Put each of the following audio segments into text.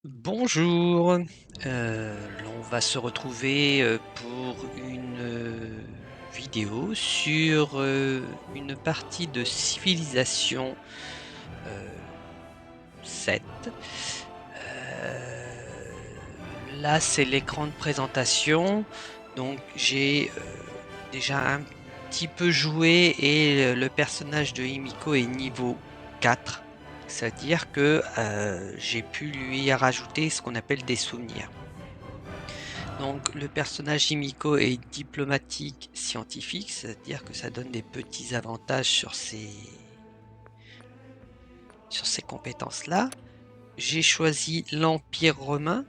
Bonjour, on va se retrouver pour une vidéo sur une partie de Civilisation 7. Là, c'est l'écran de présentation, donc j'ai déjà un petit peu joué et le personnage de Himiko est niveau 4. C'est-à-dire que j'ai pu lui rajouter ce qu'on appelle des souvenirs. Donc le personnage Himiko est diplomatique scientifique, c'est-à-dire que ça donne des petits avantages sur ces compétences-là. J'ai choisi l'Empire romain.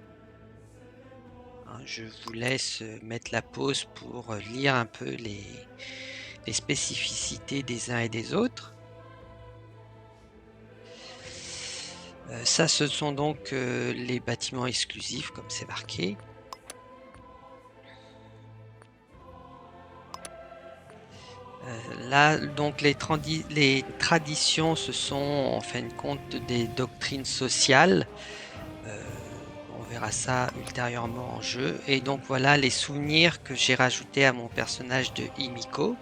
Je vous laisse mettre la pause pour lire un peu les spécificités des uns et des autres. Ça, ce sont donc les bâtiments exclusifs, comme c'est marqué. Là, donc les traditions, ce sont en fin de compte des doctrines sociales. Euh, on verra ça ultérieurement en jeu. Et donc voilà les souvenirs que j'ai rajoutés à mon personnage de Himiko.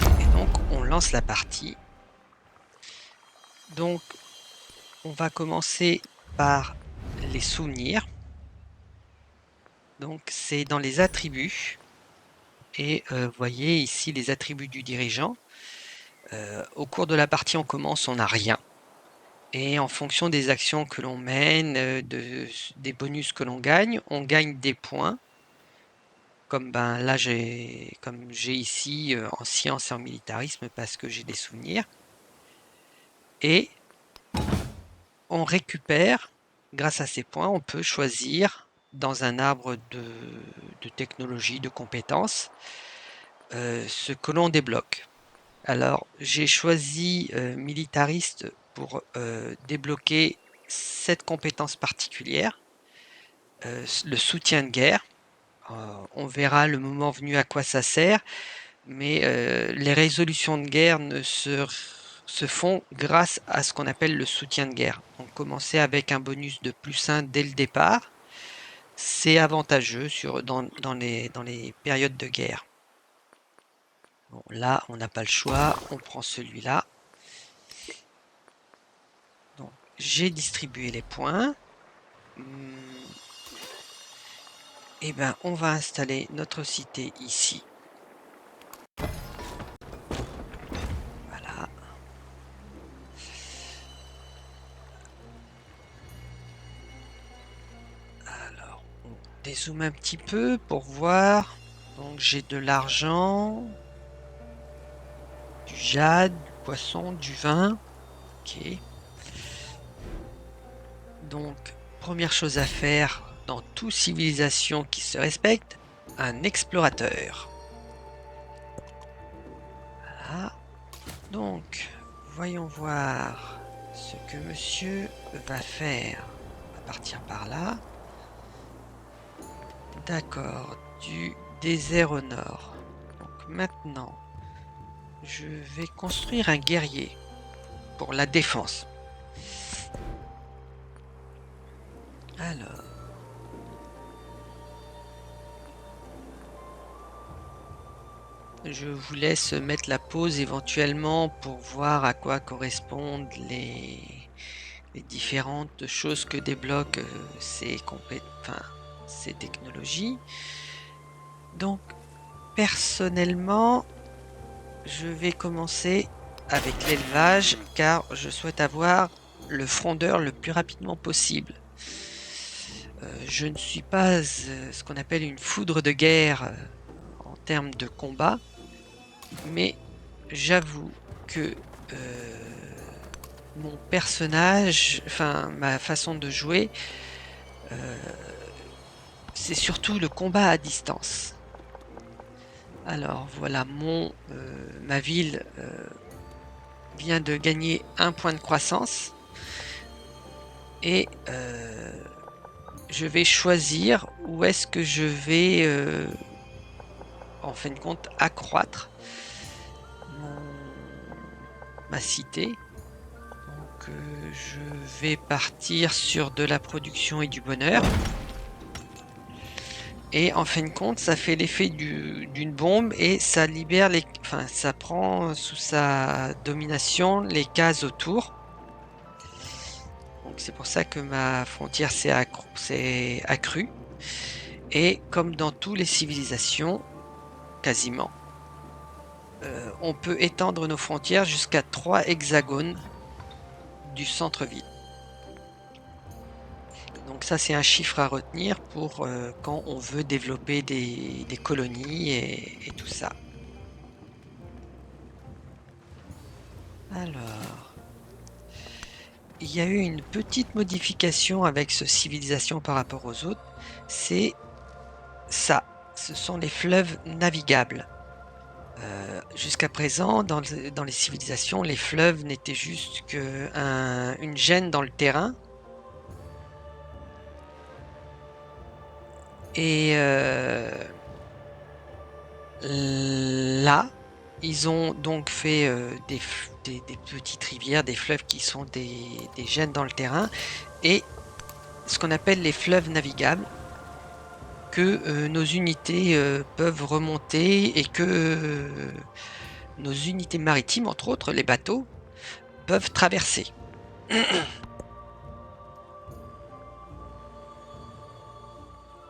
Et donc on lance la partie. Donc on va commencer par les souvenirs. Donc c'est dans les attributs. Et vous voyez ici les attributs du dirigeant. Au cours de la partie, on commence, on n'a rien. Et en fonction des actions que l'on mène, des bonus que l'on gagne, on gagne des points. Comme là, comme j'ai ici en science et en militarisme parce que j'ai des souvenirs. Et on récupère, grâce à ces points, on peut choisir dans un arbre de technologie, de compétences, ce que l'on débloque. Alors, j'ai choisi militariste pour débloquer cette compétence particulière, le soutien de guerre. On verra le moment venu à quoi ça sert, mais les résolutions de guerre se font grâce à ce qu'on appelle le soutien de guerre. Donc, commencer avec un bonus de +1 dès le départ, c'est avantageux dans les périodes de guerre. Bon, là, on n'a pas le choix, on prend celui-là. Donc, j'ai distribué les points. Et ben, on va installer notre cité ici. Voilà. Alors, on dézoome un petit peu pour voir. Donc, j'ai de l'argent, du jade, du poisson, du vin. Ok. Donc, première chose à faire dans toute civilisation qui se respecte, un explorateur. Voilà. Donc, voyons voir ce que monsieur va faire. On va partir par là. D'accord, du désert au nord. Donc maintenant, je vais construire un guerrier pour la défense. Alors, je vous laisse mettre la pause éventuellement pour voir à quoi correspondent les différentes choses que débloquent ces technologies. Donc, personnellement, je vais commencer avec l'élevage car je souhaite avoir le frondeur le plus rapidement possible. Je ne suis pas ce qu'on appelle une foudre de guerre en termes de combat, mais j'avoue que mon personnage, enfin ma façon de jouer, euh, c'est surtout le combat à distance. Alors voilà, ma ville vient de gagner un point de croissance et je vais choisir où est-ce que je vais en fin de compte accroître ma cité. Donc je vais partir sur de la production et du bonheur. Et en fin de compte, ça fait l'effet d'une bombe et ça libère enfin, ça prend sous sa domination les cases autour. Donc c'est pour ça que ma frontière s'est accrue. Et comme dans toutes les civilisations, quasiment, on peut étendre nos frontières jusqu'à 3 hexagones du centre-ville. Donc ça, c'est un chiffre à retenir pour quand on veut développer des colonies et tout ça. Alors, il y a eu une petite modification avec ce civilisation par rapport aux autres. C'est ça, ce sont les fleuves navigables. Jusqu'à présent, dans les civilisations, les fleuves n'étaient juste qu'une gêne dans le terrain. Et là, ils ont donc fait des petites rivières, des fleuves qui sont des gênes dans le terrain, et ce qu'on appelle les fleuves navigables, que nos unités peuvent remonter et que nos unités maritimes, entre autres les bateaux, peuvent traverser.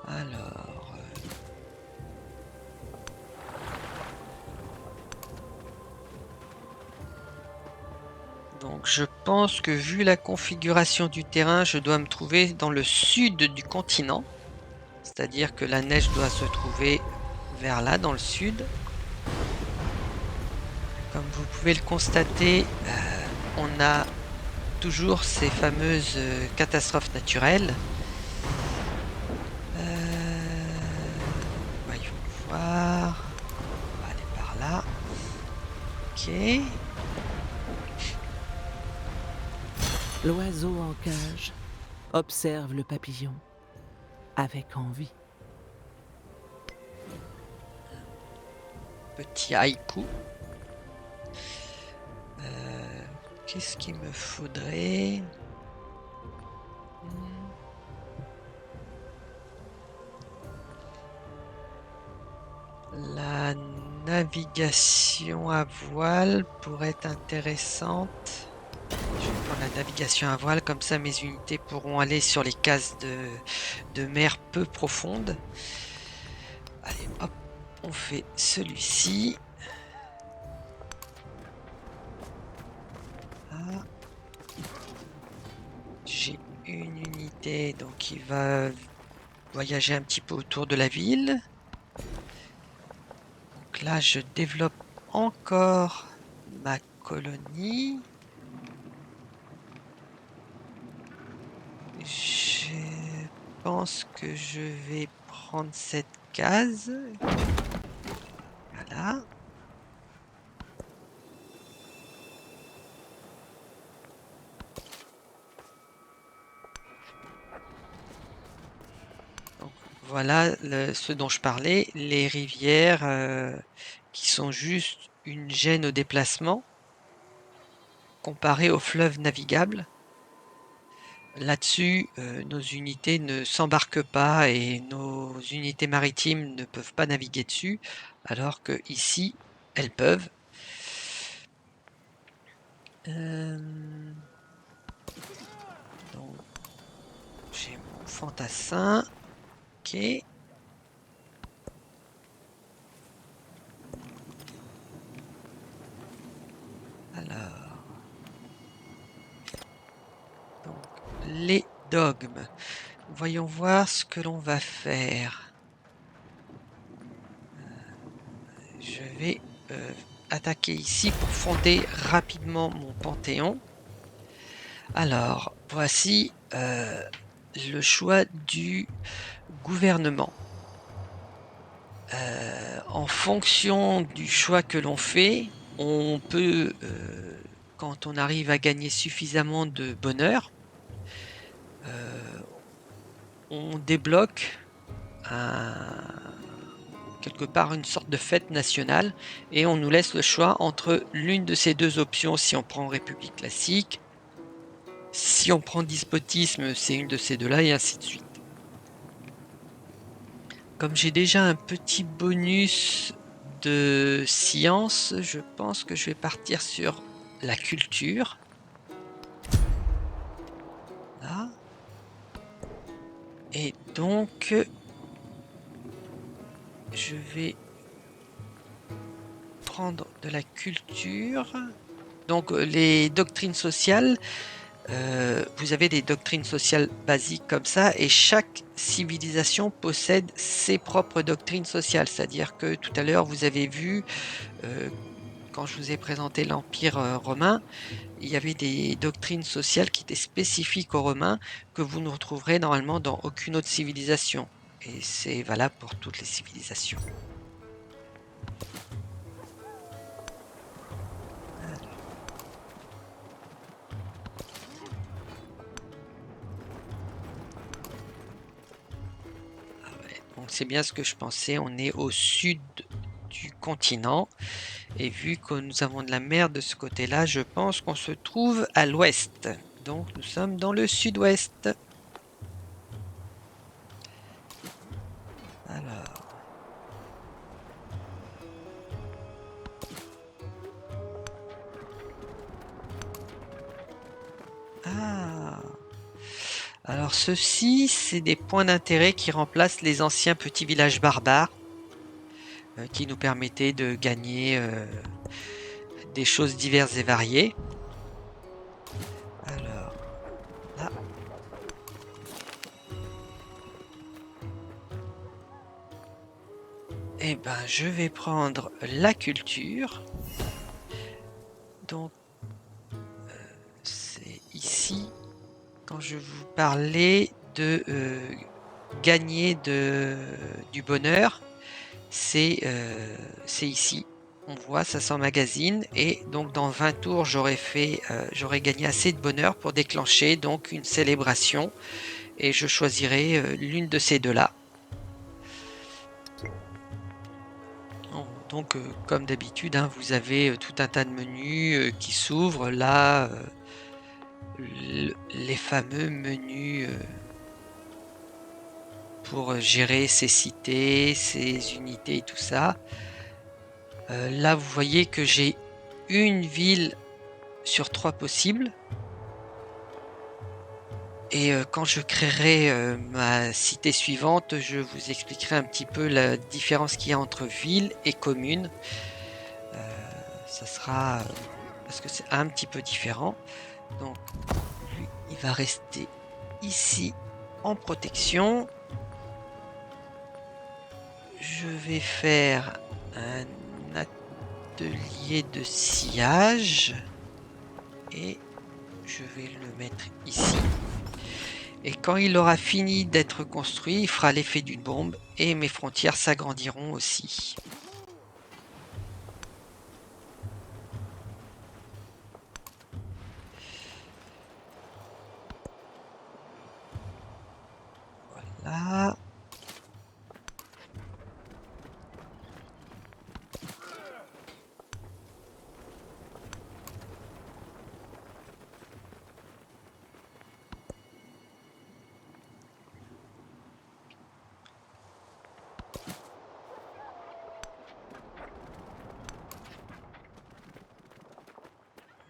Alors, donc je pense que vu la configuration du terrain, je dois me trouver dans le sud du continent. C'est-à-dire que la neige doit se trouver vers là, dans le sud. Comme vous pouvez le constater, on a toujours ces fameuses catastrophes naturelles. Voyons voir. On va aller par là. Ok. L'oiseau en cage observe le papillon avec envie. Petit haïku. Qu'est-ce qu'il me faudrait? La navigation à voile pourrait être intéressante. Je vais prendre la navigation à voile, comme ça mes unités pourront aller sur les cases de mer peu profondes. Allez, hop, on fait celui-ci. Ah. J'ai une unité, donc il va voyager un petit peu autour de la ville. Donc là, je développe encore ma colonie. Je pense que je vais prendre cette case. Voilà. Donc, voilà ce dont je parlais, les rivières qui sont juste une gêne au déplacement comparé aux fleuves navigables. Là-dessus, nos unités ne s'embarquent pas et nos unités maritimes ne peuvent pas naviguer dessus, alors que ici, elles peuvent. Donc, j'ai mon fantassin. Ok. Alors, donc, les dogmes. Voyons voir ce que l'on va faire. Je vais attaquer ici pour fonder rapidement mon panthéon. Alors, voici le choix du gouvernement. En fonction du choix que l'on fait, on peut, quand on arrive à gagner suffisamment de bonheur, on débloque quelque part une sorte de fête nationale et on nous laisse le choix entre l'une de ces deux options si on prend République classique Si on prend despotisme, c'est une de ces deux-là, et ainsi de suite. Comme j'ai déjà un petit bonus de science, je pense que je vais partir sur la culture. Là. Et donc, je vais prendre de la culture. Donc, les doctrines sociales, vous avez des doctrines sociales basiques comme ça, et chaque civilisation possède ses propres doctrines sociales. C'est-à-dire que tout à l'heure, vous avez vu, quand je vous ai présenté l'Empire romain, il y avait des doctrines sociales qui étaient spécifiques aux Romains que vous ne retrouverez normalement dans aucune autre civilisation. Et c'est valable pour toutes les civilisations. Ah ouais, donc c'est bien ce que je pensais, on est au sud du continent. Et vu que nous avons de la mer de ce côté-là, je pense qu'on se trouve à l'ouest. Donc nous sommes dans le sud-ouest. Alors. Ah. Alors ceux-ci, c'est des points d'intérêt qui remplacent les anciens petits villages barbares, qui nous permettaient de gagner des choses diverses et variées. Alors, là. Eh ben, je vais prendre la culture. Donc, c'est ici, quand je vous parlais de gagner du bonheur, c'est ici. On voit, ça s'emmagasine, et donc dans 20 tours, j'aurais gagné assez de bonheur pour déclencher donc une célébration, et je choisirai l'une de ces deux-là. Donc, comme d'habitude, hein, vous avez tout un tas de menus qui s'ouvrent. Là, les fameux menus pour gérer ces cités, ces unités et tout ça. Là, vous voyez que j'ai une ville sur 3 possibles. Et quand je créerai ma cité suivante, je vous expliquerai un petit peu la différence qu'il y a entre ville et commune. Ça sera parce que c'est un petit peu différent. Donc lui, il va rester ici en protection. Je vais faire un atelier de sciage et je vais le mettre ici. Et quand il aura fini d'être construit, il fera l'effet d'une bombe et mes frontières s'agrandiront aussi. Voilà.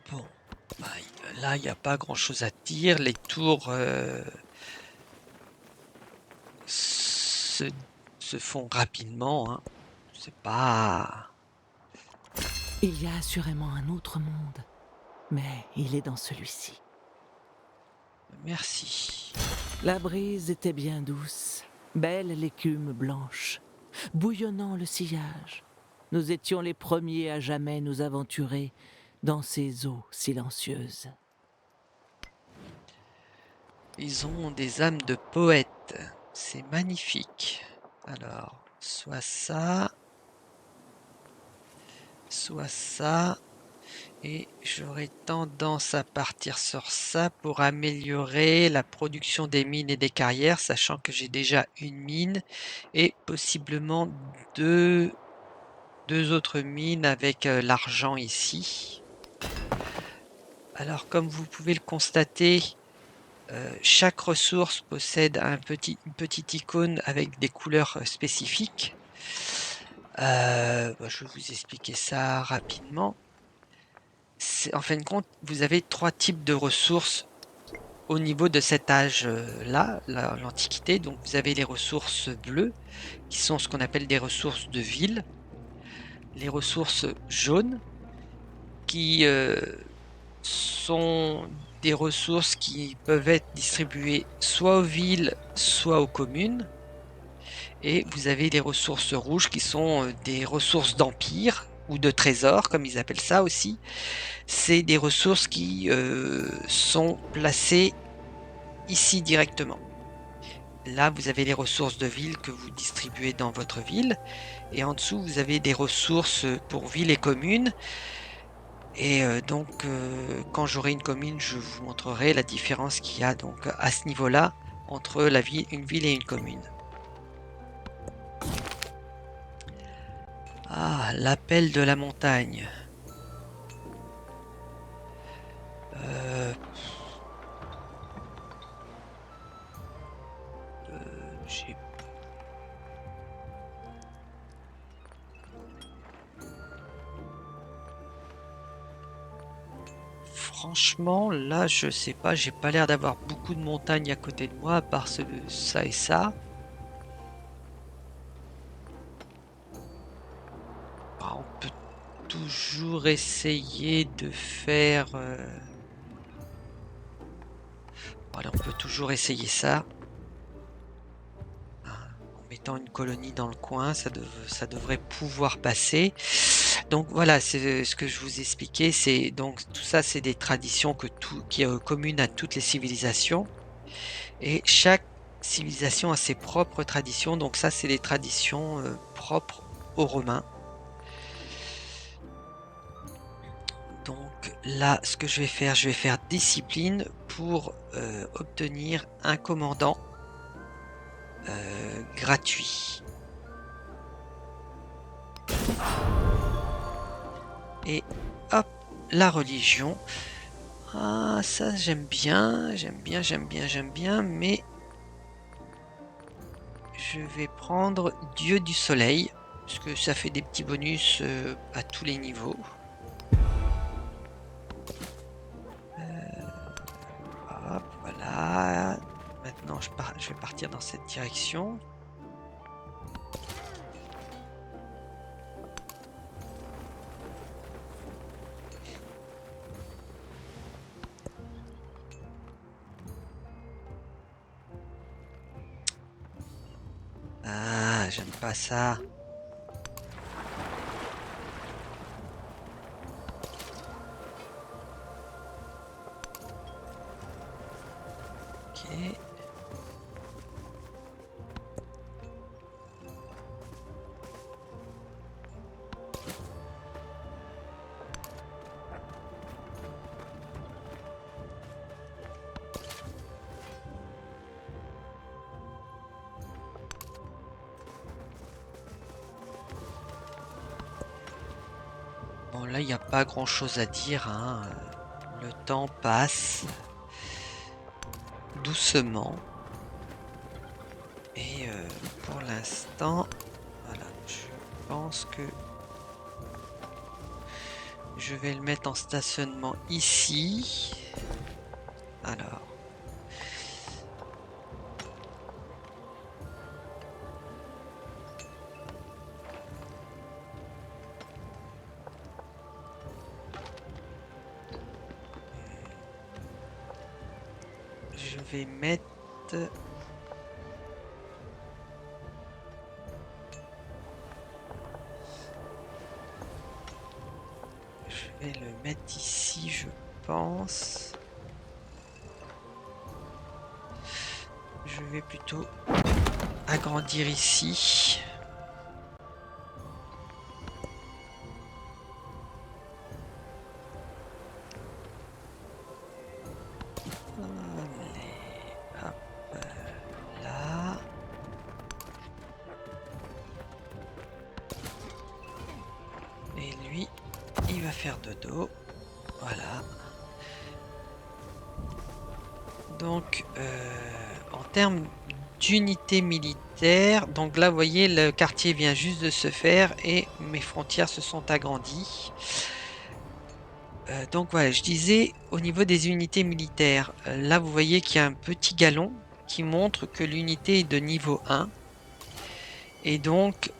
Bon, bah, là, il n'y a pas grand-chose à dire. Les tours se font rapidement, hein. C'est pas... Il y a assurément un autre monde, mais il est dans celui-ci. Merci. La brise était bien douce, belle l'écume blanche, bouillonnant le sillage. Nous étions les premiers à jamais nous aventurer dans ces eaux silencieuses. Ils ont des âmes de poètes. C'est magnifique. Alors, soit ça, soit ça. Et j'aurais tendance à partir sur ça pour améliorer la production des mines et des carrières, sachant que j'ai déjà une mine et possiblement deux autres mines avec l'argent ici. Alors, comme vous pouvez le constater, chaque ressource possède une petite icône avec des couleurs spécifiques. Je vais vous expliquer ça rapidement. En fin de compte, vous avez 3 types de ressources au niveau de cet âge-là, l'Antiquité. Donc vous avez les ressources bleues, qui sont ce qu'on appelle des ressources de ville. Les ressources jaunes, qui sont des ressources qui peuvent être distribuées soit aux villes, soit aux communes. Et vous avez les ressources rouges qui sont des ressources d'empire ou de trésors, comme ils appellent ça aussi. C'est des ressources qui sont placées ici directement. Là, vous avez les ressources de ville que vous distribuez dans votre ville. Et en dessous, vous avez des ressources pour ville et commune. Et quand j'aurai une commune, je vous montrerai la différence qu'il y a donc à ce niveau-là entre une ville et une commune. Ah, l'appel de la montagne. Euh, j'ai Franchement, là, je sais pas, j'ai pas l'air d'avoir beaucoup de montagnes à côté de moi, à part ça et ça. On peut toujours essayer de faire... Voilà, on peut toujours essayer ça. En mettant une colonie dans le coin, ça devrait pouvoir passer. Donc voilà, c'est ce que je vous expliquais. Donc tout ça, c'est des traditions qui est commune à toutes les civilisations. Et chaque civilisation a ses propres traditions. Donc ça, c'est les traditions propres aux Romains. Donc là, ce que je vais faire discipline pour obtenir un commandant gratuit. Et hop, la religion. Ah, ça j'aime bien, mais je vais prendre Dieu du Soleil, parce que ça fait des petits bonus à tous les niveaux. Hop, voilà. Maintenant, je vais partir dans cette direction. Ah, j'aime pas ça. Ok. Bon, là, il n'y a pas grand-chose à dire, hein. Le temps passe doucement. Et pour l'instant, voilà, je pense que je vais le mettre en stationnement ici. Alors, je vais mettre... Je vais le mettre ici, je pense. Je vais plutôt agrandir ici. Allez, hop, là. Et lui, il va faire dodo. Voilà. Donc, en termes d'unité militaire, donc là, vous voyez, le quartier vient juste de se faire et mes frontières se sont agrandies. Donc voilà, je disais au niveau des unités militaires, là vous voyez qu'il y a un petit galon qui montre que l'unité est de niveau 1 et donc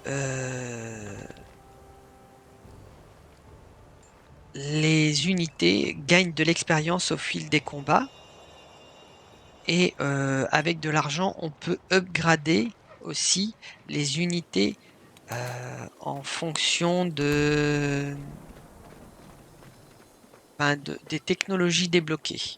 les unités gagnent de l'expérience au fil des combats et avec de l'argent on peut upgrader aussi les unités en fonction des technologies débloquées.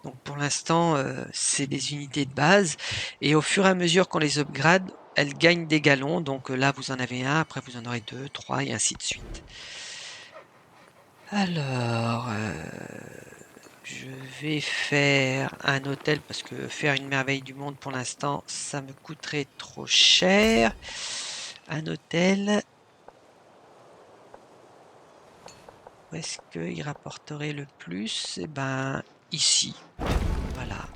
Donc pour l'instant, c'est des unités de base et au fur et à mesure qu'on les upgrade, elles gagnent des galons. Donc là, vous en avez un, après vous en aurez 2, 3 et ainsi de suite. Alors, je vais faire un hôtel parce que faire une merveille du monde pour l'instant, ça me coûterait trop cher. Un hôtel, où est-ce qu'il rapporterait le plus? Eh ben, ici. Voilà.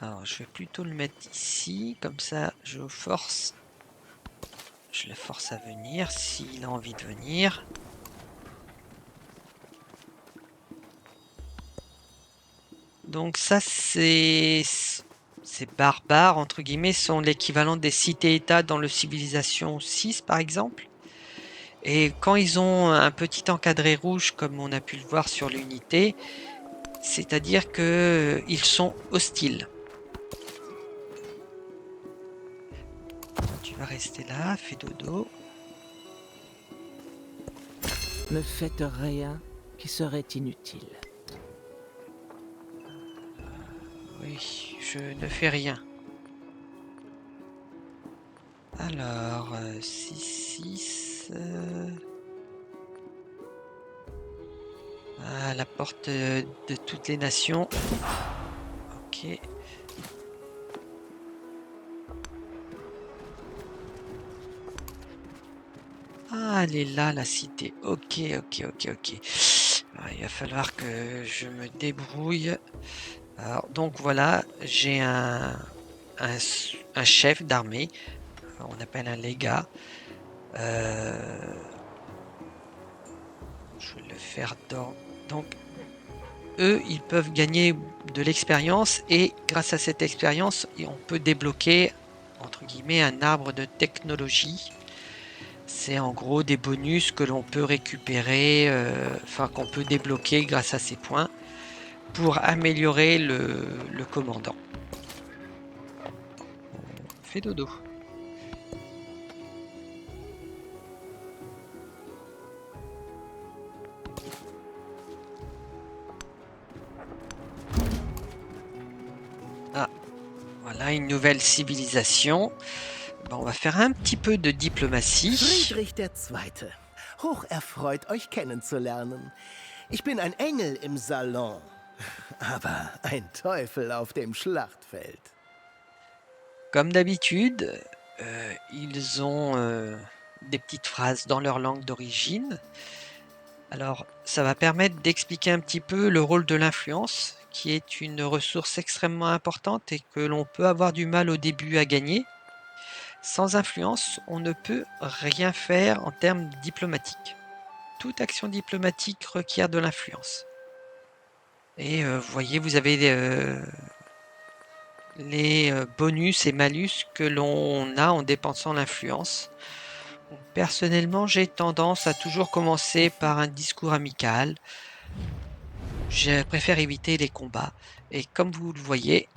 Alors, je vais plutôt le mettre ici, comme ça je le force à venir s'il a envie de venir. Donc ça, ces barbares, entre guillemets, sont l'équivalent des cités-états dans le Civilisation 6, par exemple. Et quand ils ont un petit encadré rouge, comme on a pu le voir sur l'unité, c'est-à-dire qu'ils sont hostiles. Tu vas rester là, fais dodo. Ne faites rien qui serait inutile. Oui, je ne fais rien. Alors, 6-6... à la porte de toutes les nations. Ok. Ah, elle est là, la cité. Ok, ok, ok, ok. Alors, il va falloir que je me débrouille. Alors, donc voilà, j'ai un chef d'armée. On appelle un légat. Je vais le faire dans... Donc, eux, ils peuvent gagner de l'expérience et grâce à cette expérience, on peut débloquer, entre guillemets, un arbre de technologie. C'est en gros des bonus que l'on peut récupérer, enfin qu'on peut débloquer grâce à ces points pour améliorer le commandant. Fais dodo. Ah, voilà une nouvelle civilisation. Bon, on va faire un petit peu de diplomatie. Friedrich II. Hoch erfreut, euch kennenzulernen. Ich bin ein Engel im Salon, aber ein Teufel auf dem Schlachtfeld. Comme d'habitude, ils ont des petites phrases dans leur langue d'origine. Alors, ça va permettre d'expliquer un petit peu le rôle de l'influence, qui est une ressource extrêmement importante et que l'on peut avoir du mal au début à gagner. Sans influence, on ne peut rien faire en termes diplomatiques. Toute action diplomatique requiert de l'influence. Et vous voyez, vous avez les bonus et malus que l'on a en dépensant l'influence. Personnellement, j'ai tendance à toujours commencer par un discours amical. Je préfère éviter les combats. Et comme vous le voyez,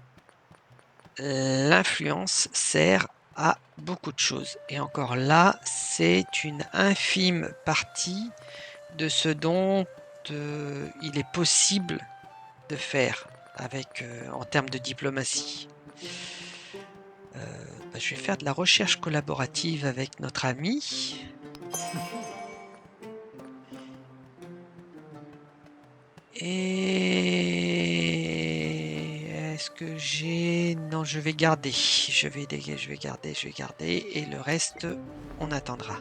l'influence sert à beaucoup de choses. Et encore là, c'est une infime partie de ce dont il est possible de faire avec, en termes de diplomatie. Je vais faire de la recherche collaborative avec notre ami. Et est-ce que j'ai? Non, je vais garder. Je vais garder. Et le reste, on attendra.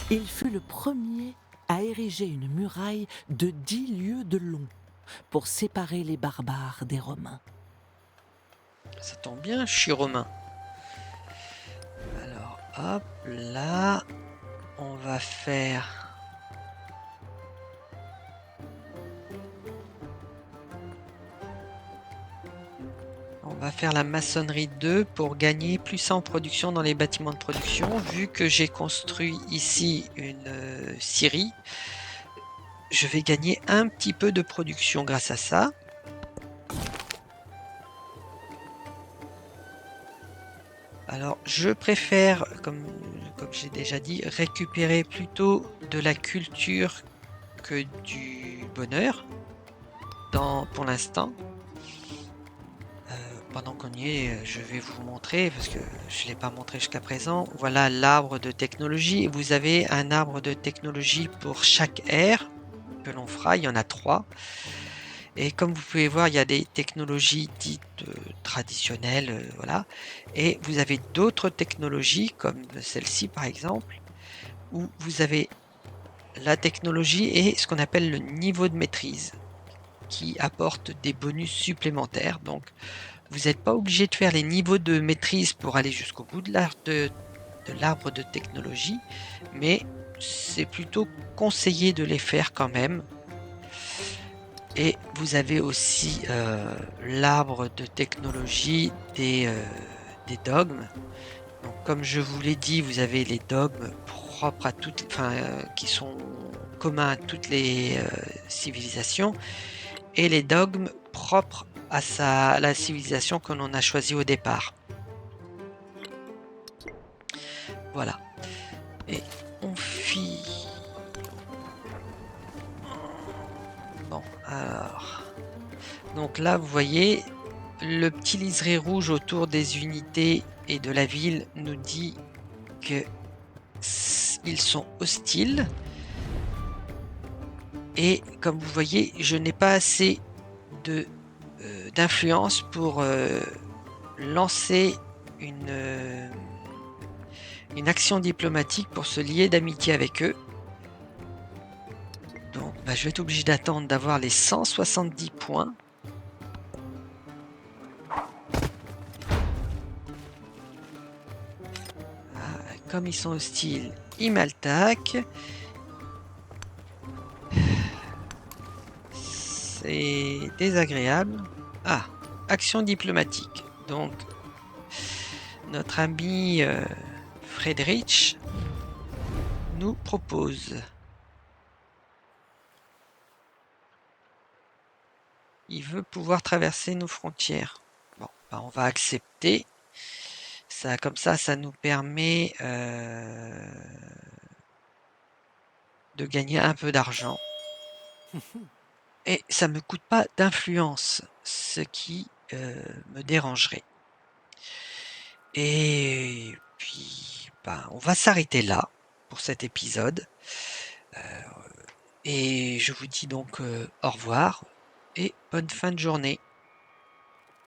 Il fut le premier à ériger une muraille de 10 lieues de long pour séparer les barbares des Romains. Ça tombe bien, je suis romain. Alors, hop, là, on va faire... On va faire la maçonnerie 2 pour gagner plus 100 en production dans les bâtiments de production. Vu que j'ai construit ici une scierie, je vais gagner un petit peu de production grâce à ça. Alors, je préfère, comme j'ai déjà dit, récupérer plutôt de la culture que du bonheur pour l'instant. Pendant qu'on y est, je vais vous montrer, parce que je ne l'ai pas montré jusqu'à présent. Voilà l'arbre de technologie. Vous avez un arbre de technologie pour chaque ère que l'on fera. Il y en a 3. Et comme vous pouvez voir, il y a des technologies dites traditionnelles, voilà. Et vous avez d'autres technologies, comme celle-ci par exemple, où vous avez la technologie et ce qu'on appelle le niveau de maîtrise, qui apporte des bonus supplémentaires. Donc, vous n'êtes pas obligé de faire les niveaux de maîtrise pour aller jusqu'au bout de l'arbre de technologie, mais c'est plutôt conseillé de les faire quand même. Et vous avez aussi l'arbre de technologie des dogmes. Donc, comme je vous l'ai dit, vous avez les dogmes propres à toutes, qui sont communs à toutes les civilisations, et les dogmes propres à la civilisation que l'on a choisie au départ. Voilà. Et on fit... Bon, alors... Donc là, vous voyez, le petit liseré rouge autour des unités et de la ville nous dit que ils sont hostiles. Et comme vous voyez, je n'ai pas assez d'influence pour lancer une action diplomatique pour se lier d'amitié avec eux. Donc je vais être obligé d'attendre d'avoir les 170 points. Comme ils sont hostiles, ils m'attaquent. C'est désagréable. Ah, action diplomatique. Donc, notre ami Friedrich nous propose. Il veut pouvoir traverser nos frontières. Bon, on va accepter. Ça, comme ça nous permet de gagner un peu d'argent. Et ça ne me coûte pas d'influence, ce qui me dérangerait. Et puis, on va s'arrêter là pour cet épisode. Et je vous dis donc au revoir et bonne fin de journée.